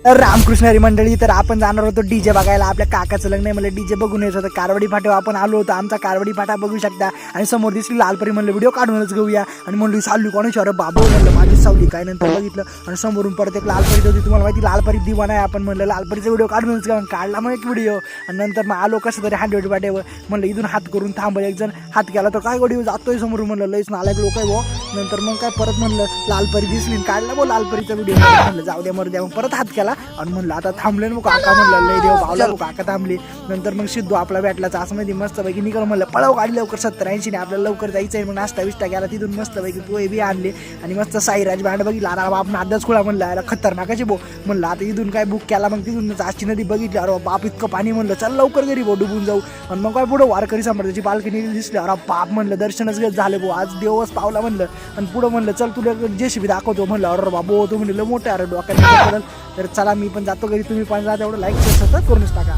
रामकृष्ण हरी मंडळी, तर आपण जाणार होतो डीजे बघायला. आपल्या काकाचं लग्न आहे, मला डीजे बघून यायचं होतं. कारवडी फाट्यावर आपण आलो होतो. आमचा कारवडी फाटा बघू शकता. आणि समोर दिसली लालपरी, म्हणलं व्हिडिओ काढूनच घेऊया. आणि म्हणली सावली कोणाची, अरे बाबू म्हणलं माझी सावली काय. नंतर बघितलं आणि समोरून परत एक लालपरी होती. तुम्हाला माहिती लालपरी दिवाना आहे. आपण म्हणलं लालपरीचा व्हिडिओ काढूनच घ्या. काढला मग एक व्हिडिओ. आणि नंतर मग आलो कसं तरी हांडवडी फाट्यावर. म्हणलं इथून हात करून थांबलं. एक जण हात केला तर काय गोडी जातोय समोरून. म्हणलं लईच नालायक लोक आहे भाऊ. नंतर मग काय परत म्हणलं लालपरी दिसली, काढला भाऊ लालपरीचा व्हिडिओ. म्हणलं जाऊ द्या मरू द्या. मग परत हात केला आणि म्हणलं आता थांबले मग काका. म्हणलं लय देव भावला काका थांबले. नंतर मग सिद्धू आपला भेटला चासमध्ये मस्तपैकी निघाल. म्हणलं पळव गाडी लवकर 70-80 ने आपल्याला लवकर जायचं आहे. मग नाश्ता विष्टा गेला. तिथून मस्तपैकी पोहे बी आणले आणि मस्त साईराज बँड बघितला. अरे बाप नादच खुळा. म्हणलं याला खतरनाकाचे भाऊ. म्हणलं आता इथून काय बुक केला. मग तिथून चाची नदी बघितली. अरे बाप इतकं पाणी. म्हणलं चल लवकर घरी भाऊ डुबून जाऊ. आणि मग काय पुढं वारकरी सम्राटाची पालखी दिसली. अरे बाप म्हणलं दर्शनच झाले भाऊ, आज देवच पावला. म्हणलं आणि पुढं म्हणलं चल तुला जेसीबी दाखवतो. म्हणलं अरे बाबू तो म्हणलं मोठे अरे डोक्यात. तर चला मी पण जातो घरी, तुम्ही पण जा. तेवढं लाईक सतत करूनच टाका.